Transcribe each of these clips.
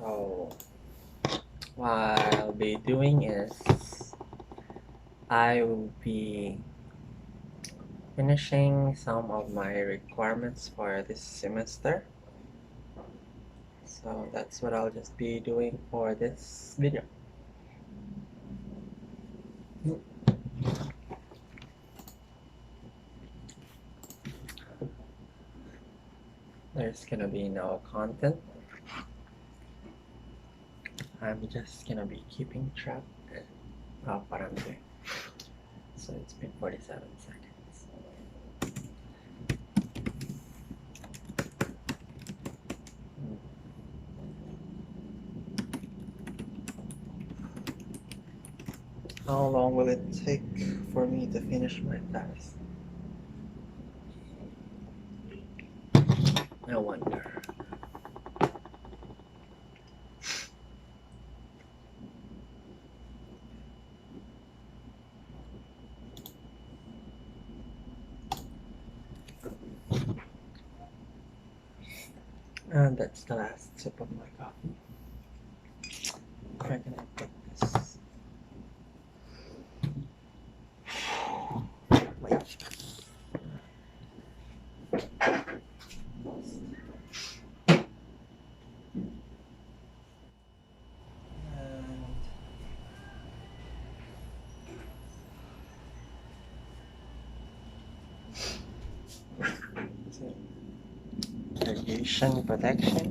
So what I'll be doing is I will be finishing some of my requirements for this semester. So that's what I'll just be doing for this video. There's gonna be no content. I'm just gonna be keeping track of what I'm doing. So it's been 47 seconds. How long will it take for me to finish my task? I wonder. And that's the last sip of my coffee. Where can I put this? Wait. Radiation protection.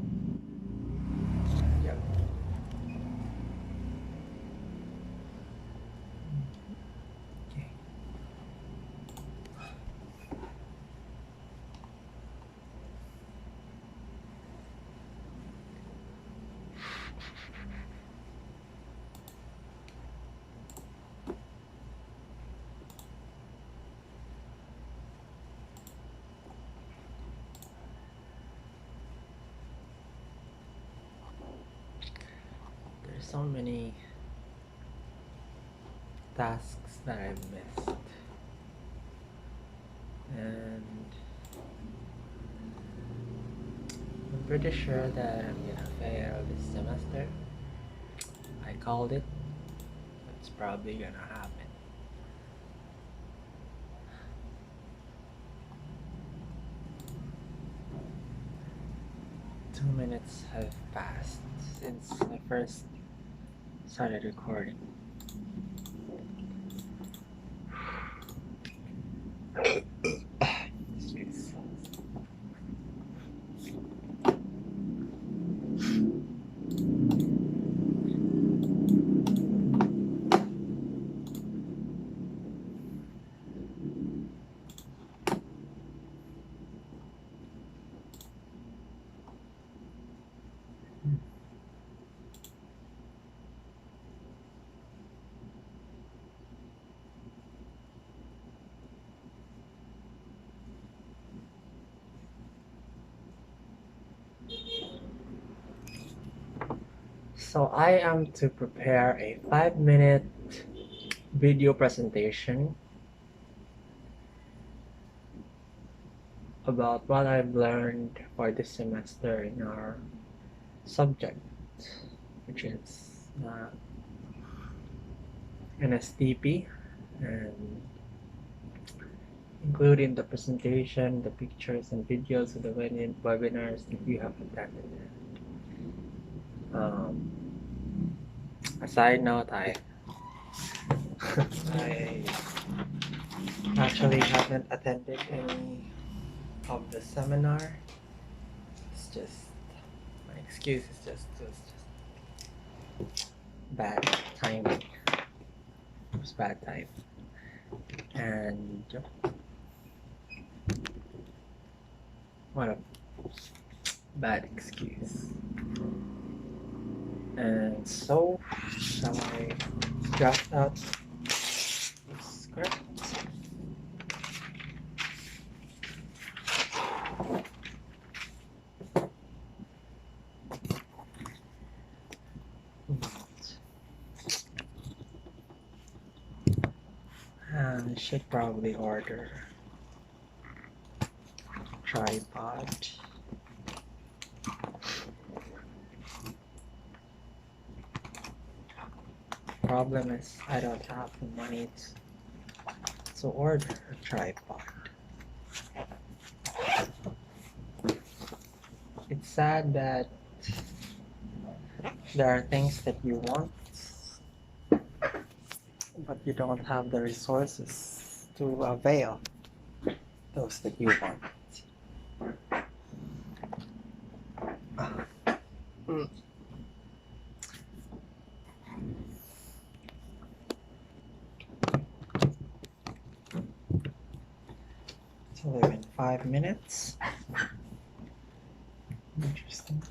Yep. Okay. There's so many tasks that I missed, and I'm pretty sure that I'm gonna fail this semester. I called it. It's probably gonna happen. Two minutes have passed since I first started recording. Excuse. So I am to prepare a 5-minute video presentation about what I've learned for this semester in our subject, which is NSTP, and including the presentation, the pictures and videos of the webinars that you have attended. A side note, I I actually haven't attended any of the seminar. It's just my excuse is just bad timing. It was bad time, and what a bad excuse. And so, shall I draft out the script? I should probably order tripod. problem is I don't have the money to order a tripod. It's sad that there are things that you want, but you don't have the resources to avail those that you want. It's only been 5 minutes. Interesting.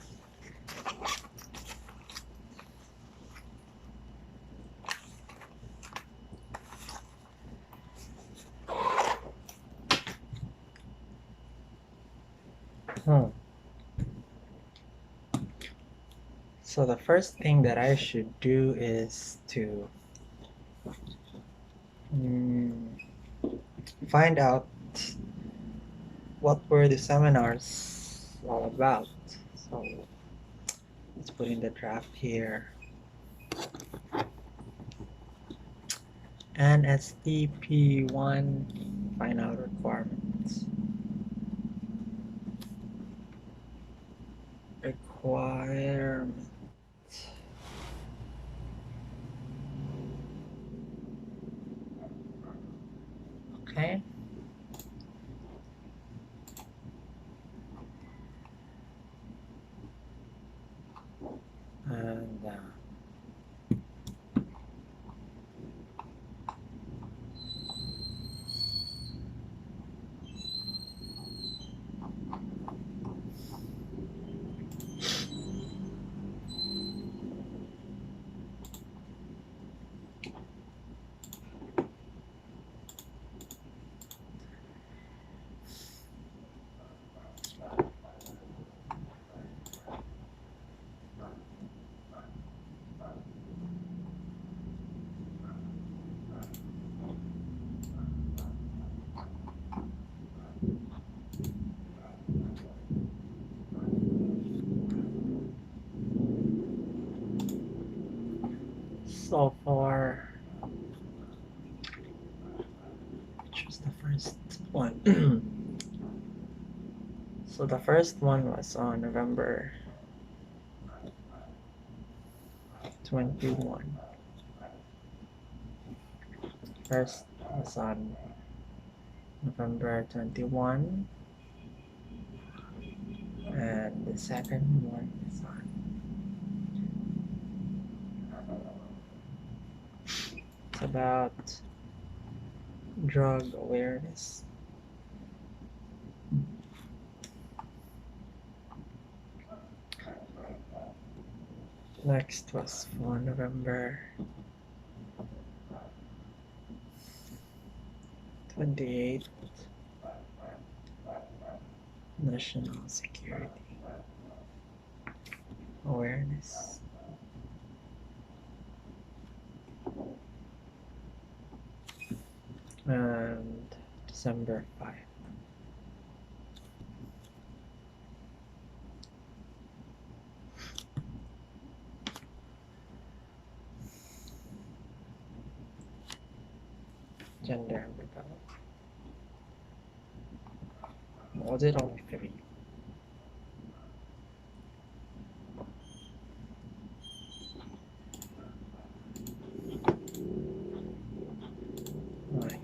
So the first thing that I should do is to find out what were the seminars all about. So let's put in the draft here. NSTP 1 final requirements. Requirement. Okay. And so for which was the first one? So the first one was on November 21. First was on November 21, and the second one is on it's about drug awareness. Next was for November 28th, National Security Awareness. And December 5th. Gender rebellion. Was it only 3? Right.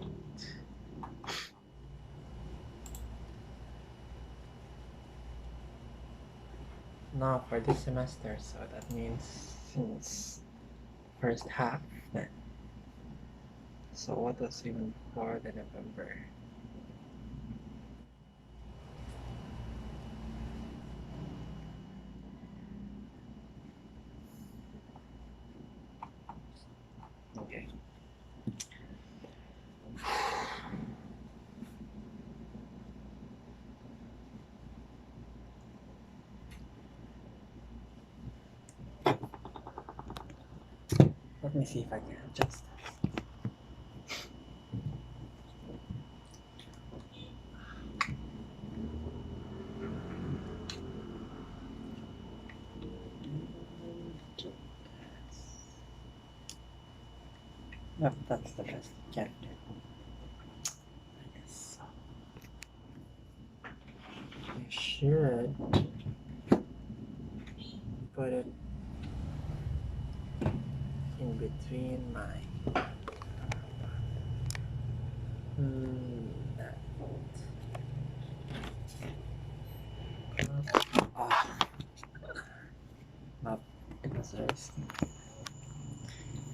Now for this semester, so that means since first half then. So what was even before the November? Okay. Let me see if I can adjust. Yep, that's the best you can do. I guess so. You should put it in between my that ah up. So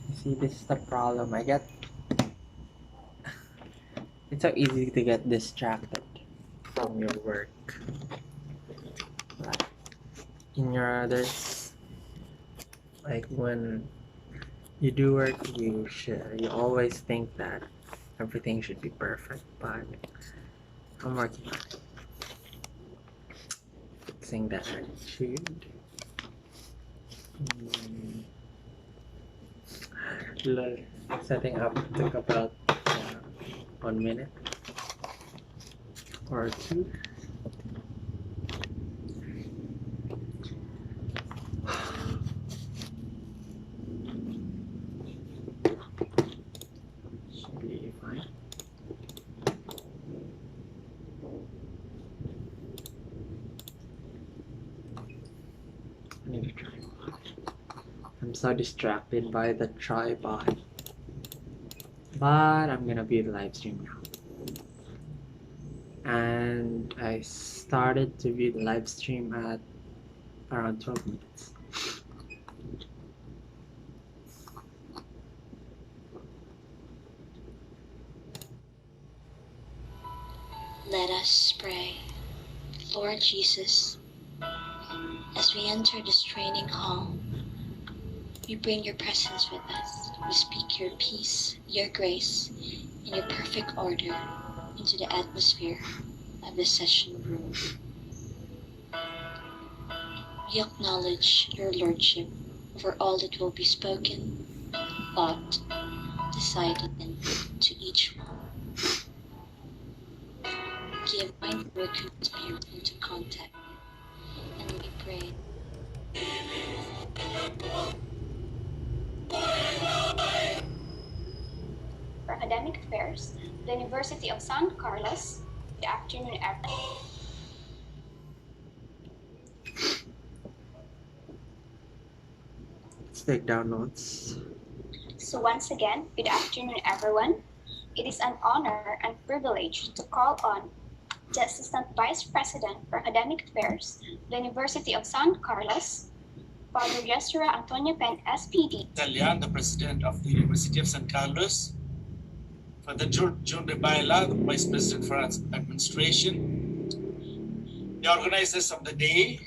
you see, this is the problem. It's so easy to get distracted from your work. Like in your others, like when you do work, you always think that everything should be perfect, but I'm working on fixing that attitude. Setting up took about 1 minute or two. Should be fine. I need a tripod. I'm so distracted by the tripod. But I'm gonna be the live stream now. And I started to view the live stream at around 12 minutes. Let us pray. Lord Jesus, as we enter this training hall, we bring your presence with us. We speak your peace, your grace, and your perfect order into the atmosphere of the session room. We acknowledge your lordship over all that will be spoken, thought, decided to each one. Give mind working spirit into contact, and we pray. For Academic Affairs, the University of San Carlos. Good afternoon, everyone. Let's take down notes. So once again, good afternoon, everyone. It is an honor and privilege to call on the Assistant Vice President for Academic Affairs, the University of San Carlos, Father Yesura Antonio Pen, SPD. Italian, the President of the University of San Carlos, Father John Rebaila, the Vice President for Administration, the organizers of the day,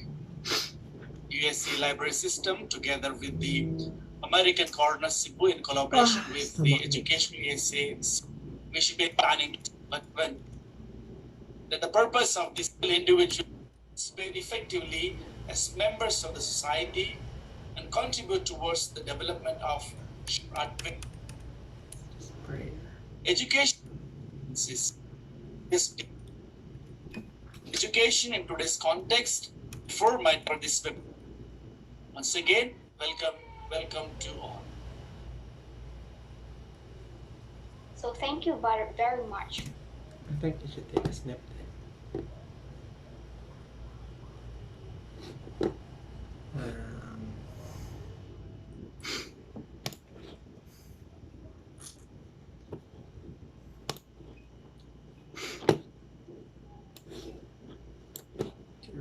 USC Library System, together with the American Corner Cebu in collaboration with the Educational USA. We should be planning, but when that the purpose of this individual is made effectively as members of the society and contribute towards the development of education. Education in today's context for my participant. Once again, welcome to all. So thank you very much. I think you should take a snip.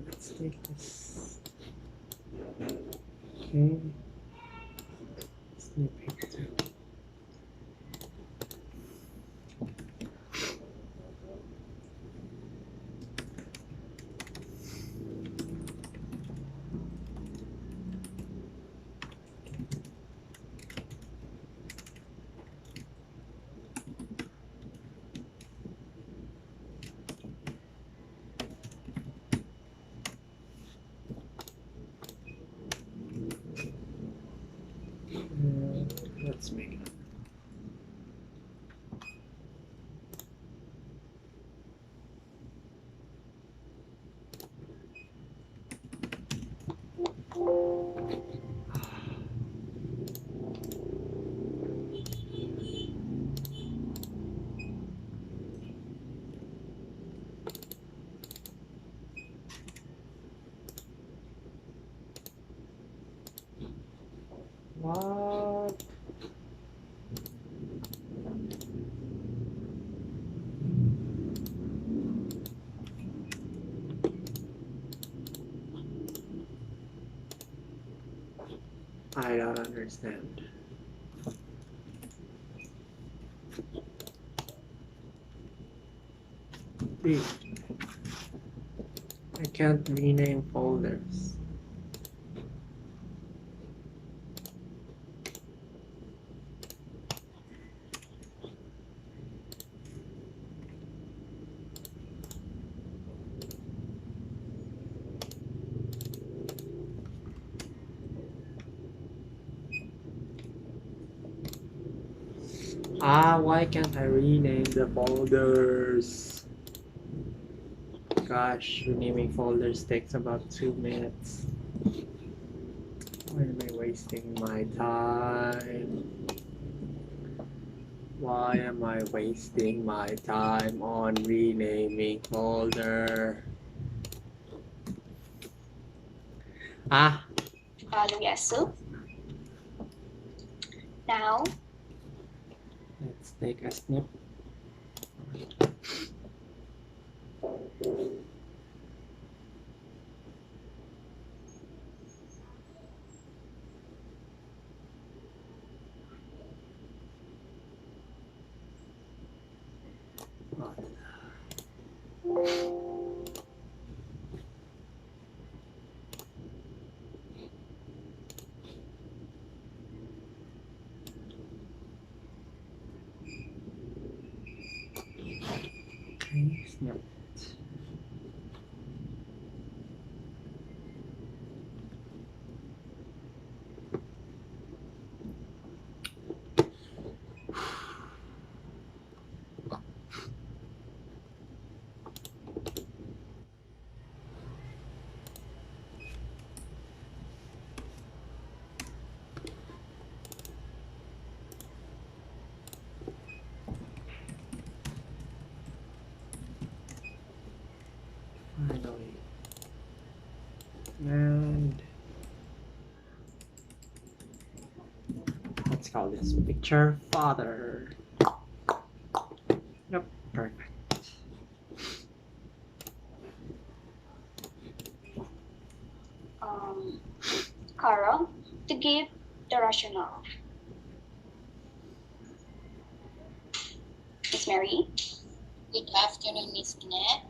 Let's take this. Okay. Snip it too. I don't understand. Dude, I can't rename folders. Why can't I rename the folders? Gosh, renaming folders takes about 2 minutes. Why am I wasting my time? Why am I wasting my time on renaming folder? Ah, Father Yesu. Now, let's take a snip. Okay, snip. Finally. And let's call this picture father. Yep, perfect. Carol, to give the rationale. Miss Mary. Good afternoon, Miss Minette.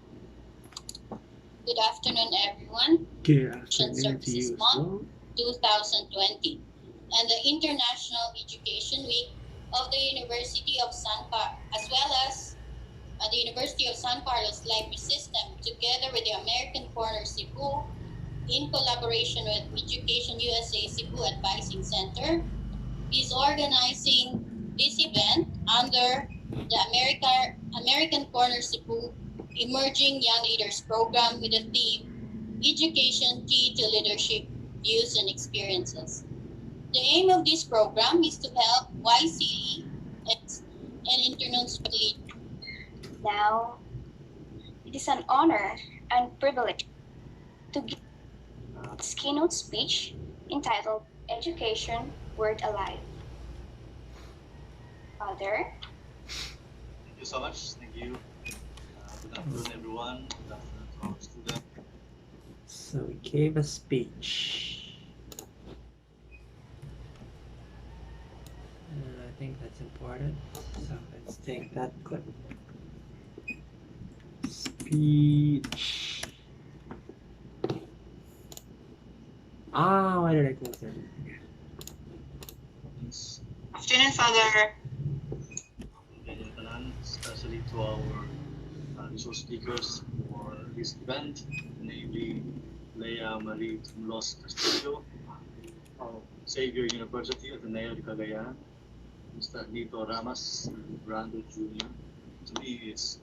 Good afternoon, everyone. Good Education afternoon to Services you as Month well. 2020 and the International Education Week of the University of as well as the University of San Carlos Library System, together with the American Corner Cebu, in collaboration with Education USA Cebu Advising Center, is organizing this event under the American Corner Cebu Emerging Young Leaders Program with the theme Education Key to Leadership, Views and Experiences. The aim of this program is to help YCE and internal leaders. Now, it is an honor and privilege to give its keynote speech entitled Education Word Alive. Father. Thank you so much. Thank you. Good afternoon, everyone. Good afternoon to our students. So we gave a speech. And I think that's important. So let's take that clip. Speech. Why did I close it? Yes. Afternoon, Father. Especially to our resource speakers for this event, namely Leia Marie Tumlos Castillo of Xavier University at Ateneo de Cagayan, Mr. Nito Ramas and Brando Jr. To me, it's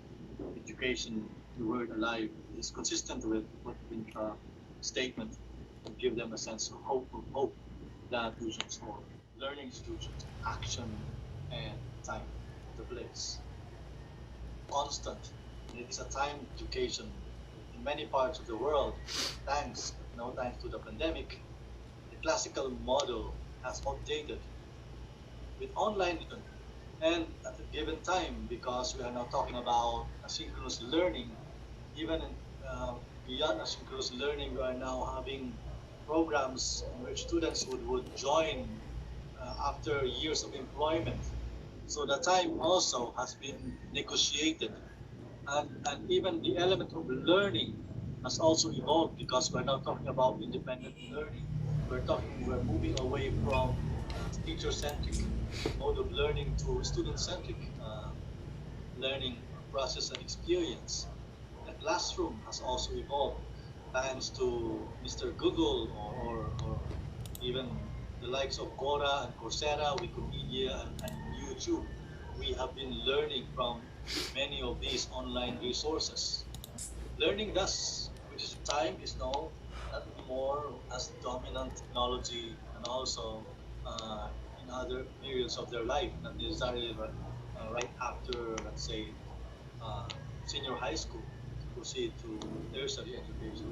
education, the word alive, is consistent with what in the statement to give them a sense of hope that institutions or learning institutions, action and time, the place. Constant. It is a time education in many parts of the world. Thanks, now thanks to the pandemic, the classical model has outdated with online and at a given time, because we are now talking about asynchronous learning, even beyond asynchronous learning, we are now having programs in which students would join after years of employment. So the time also has been negotiated, and even the element of learning has also evolved because we're now talking about independent learning. We're moving away from teacher-centric mode of learning to student-centric learning process and experience. The classroom has also evolved thanks to Mr. Google or even the likes of Quora and Coursera, Wikipedia, and YouTube. We have been learning from many of these online resources. Learning thus, which is time, is now not anymore as dominant technology, and also uh, in other periods of their life, not necessarily right after, let's say, uh, senior high school to proceed to tertiary education.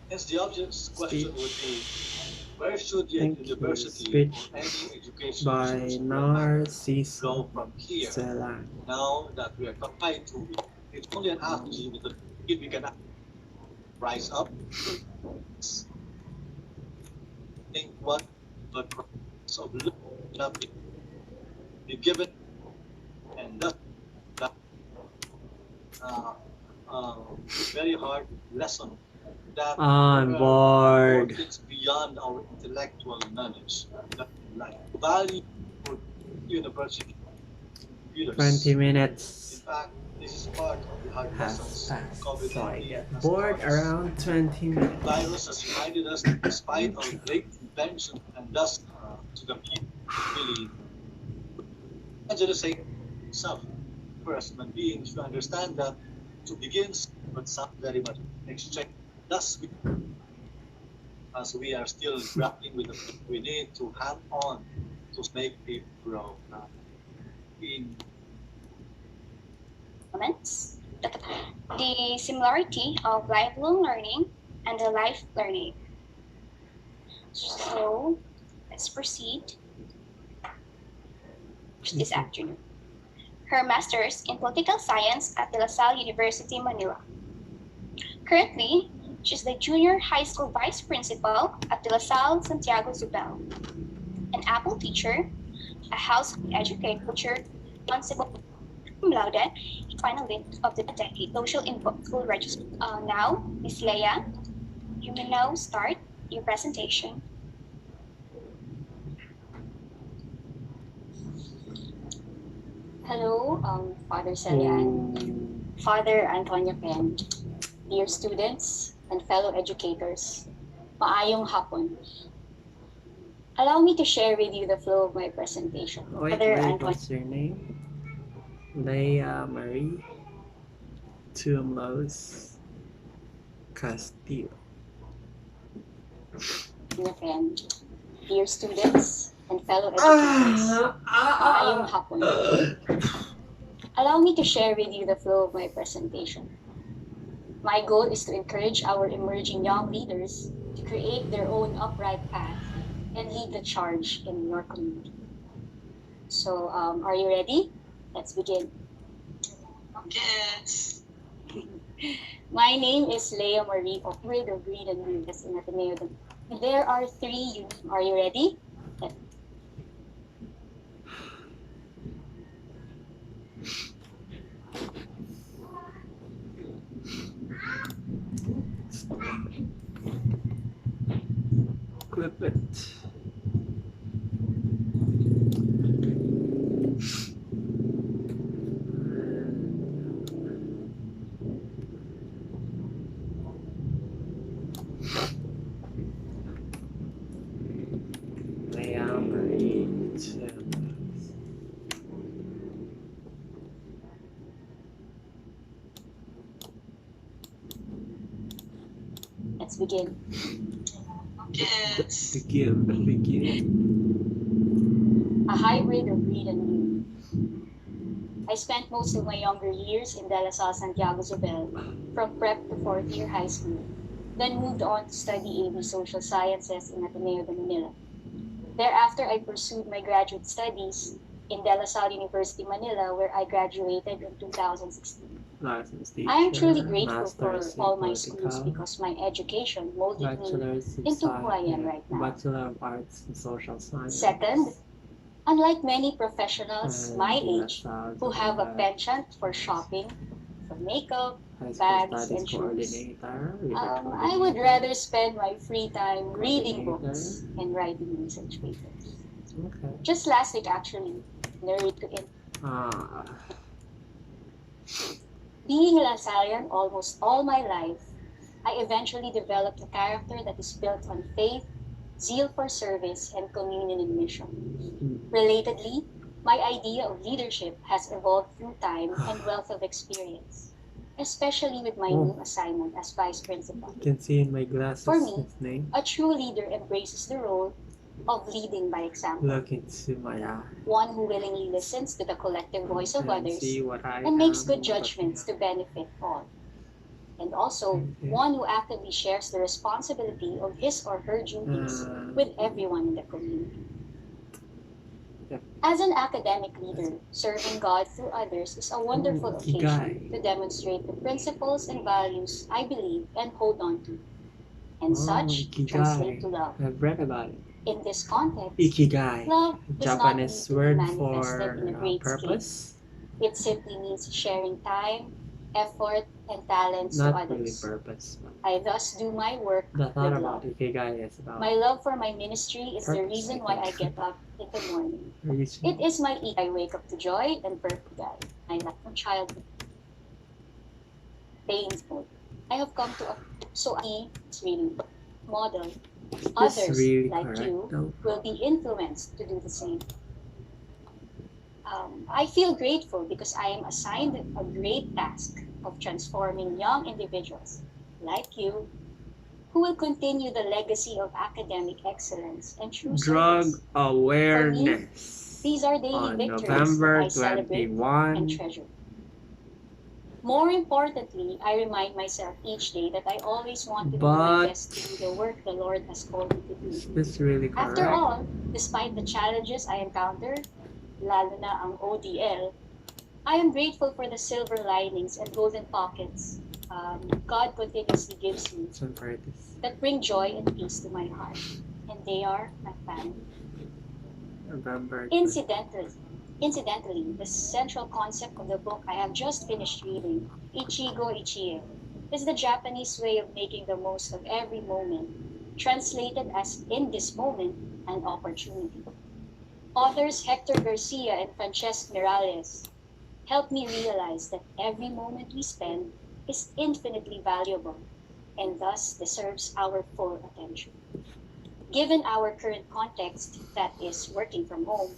Hence, the object's question would be, where should the Thank you. university or Speech any educational by institution for that matter Narciso go from here? Celan. Now that we are trying to, it's only an afternoon because we can rise up, think what the process of learning be given, and thus that uh, uh, very hard lesson that I'm there are more bored. things beyond our intellectual knowledge that like value for university 20 computers. In minutes fact, this is part of the hard has lessons passed, so I COVID-19 get has bored taught us. around 20 The virus minutes. has reminded us that despite our great invention and thus to the future, really, I'm going to say self first, human beings, to understand that to begin would sound very much exchange. Thus, as we are still grappling with the we need to hang on to make it grow. In Comments. The similarity of lifelong learning and the life learning. So let's proceed this afternoon. Her master's in political science at De La Salle University, Manila. Currently, she's the junior high school vice principal at De La Salle Santiago Zubel, an Apple teacher, a house educator, responsible cum laude, finalist of the decade social input full register. Now, Miss Leia, you may now start your presentation. Hello, Father Celian, Father Antonio Pen, dear students and fellow educators, maayong hapon. Allow me to share with you the flow of my presentation. Father Antonio. What's your name? Leia Marie Tumlos Castillo. Pen, dear students and fellow educators, maayong hapon. Allow me to share with you the flow of my presentation. My goal is to encourage our emerging young leaders to create their own upright path and lead the charge in your community. So, are you ready? Let's begin. Yes. My name is Leia Marie of Breed of Breed and Breeders in Ateneo. There are three. Are you ready? Clip it. Leia Marie Tumlos. Let's begin. Yes. Begin. A hybrid of breed and breed. I spent most of my younger years in De La Salle Santiago Zubel, from prep to fourth year high school, then moved on to study AB Social Sciences in Ateneo de Manila. Thereafter, I pursued my graduate studies in De La Salle University, Manila, where I graduated in 2016. License I am truly teacher, grateful for master's in all my schools political, because my education molded me bachelor's in into who I am right now. Bachelor of Arts in Social Science. Second, unlike many professionals my and age who have a penchant for shopping, for makeup, high school bags, studies and shoes, coordinator, I would rather spend my free time reading Coordinator. books and writing research papers. Okay. Just last week, actually, married to Ah, being a Lasallian almost all my life, I eventually developed a character that is built on faith, zeal for service, and communion in mission. Relatedly, my idea of leadership has evolved through time and wealth of experience, especially with my new assignment as vice principal. you can see in my glasses For me, his name. a true leader embraces the role of leading by example. Look into my eye. One who willingly listens to the collective voice of And others see what I and makes am good looking judgments to at. benefit all. And also, one who actively shares the responsibility of his or her duties with everyone in the community. Yep. As an academic leader, serving God through others is a wonderful occasion to demonstrate the principles and values I believe and hold on to, and such translate to love. I've read about it. In this context, Ikigai, love does not need Japanese to be word manifested in a for great purpose. scale. It simply means sharing time, effort, and talents to Not really others. purpose. I thus do my work The thought with about love. Ikigai is about My love for my ministry is the purpose, reason I why I think. get up in the morning. reason. It is my I wake up to joy and purpose. I love from childhood. Painful. I have come to a so it's really model. Is Others really like correct, you though? will be influenced to do the same. I feel grateful because I am assigned a great task of transforming young individuals like you who will continue the legacy of academic excellence and true Drug service. awareness. These are daily On victories November that I celebrate 21. and treasure. More importantly, I remind myself each day that I always want to do my best to do the work the Lord has called me to do. Is this really correct? After all, despite the challenges I encounter, lalo na ang ODL, I am grateful for the silver linings and golden pockets God continuously gives me that bring joy and peace to my heart. And they are my family. November. Incidentally, the central concept of the book I have just finished reading, Ichigo Ichie, is the Japanese way of making the most of every moment, translated as in this moment, an opportunity. Authors Hector Garcia and Francesc Miralles help me realize that every moment we spend is infinitely valuable and thus deserves our full attention. Given our current context, that is working from home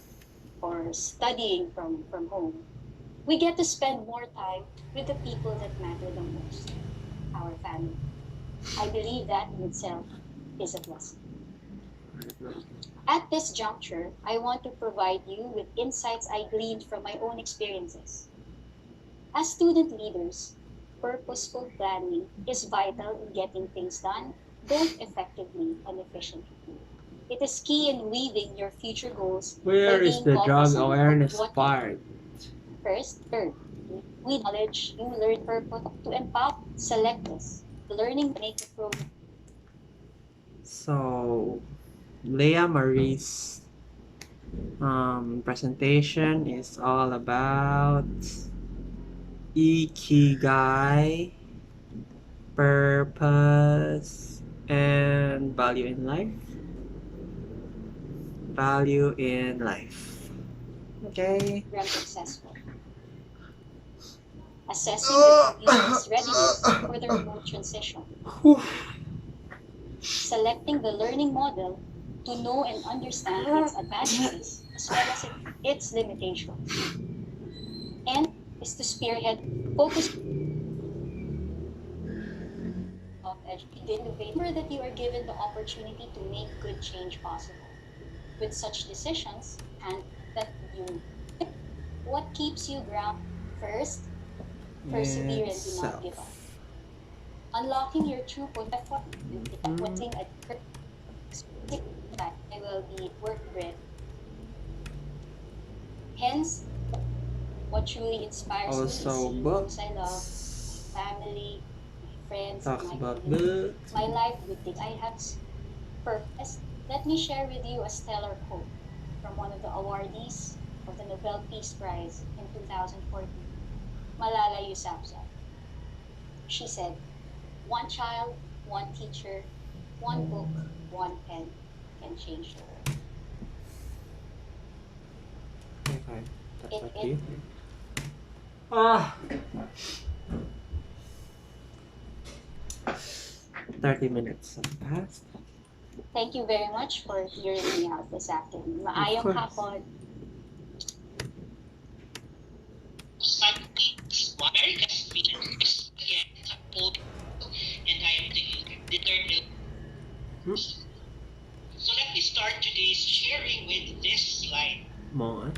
or studying from home, we get to spend more time with the people that matter the most, our family. I believe that in itself is a blessing. At this juncture, I want to provide you with insights I gleaned from my own experiences. As student leaders, purposeful planning is vital in getting things done both effectively and efficiently. It is key in weaving your future goals. Where is the drug awareness part? First, we knowledge you learn purpose to empower, select this, learning make the program. So, Leah Marie's presentation is all about Ikigai, purpose, and value in life. Value in life. Okay. Successful. Assessing the community's readiness for the remote transition. Selecting the learning model to know and understand its advantages as well as its limitations. And is to spearhead focus of innovator that you are given the opportunity to make good change possible. With such decisions and that you what keeps you grounded? First, persevere and do not give up. Unlocking your true potential and putting a that I will be work grit. Hence, What truly inspires me is Also, seeing those I love, books. my family, my friends, and Talks my about community, books. my life with the I have purpose. Let me share with you a stellar quote from one of the awardees of the Nobel Peace Prize in 2014, Malala Yousafzai. She said, "One child, one teacher, one book, one pen can change the world." Okay, that's It, what it, you. Ah, 30 minutes have passed. Thank you very much for hearing me out this afternoon. Of Maayong course. hapon. America's features again old and I am the third Hmm? So let me start today's sharing with this slide. Moss.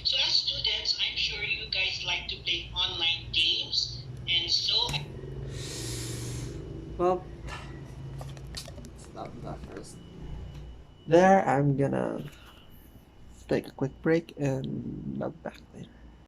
So as students, I'm sure you guys like to play online games, and so Well, stop that first. There, I'm gonna take a quick break and log back later.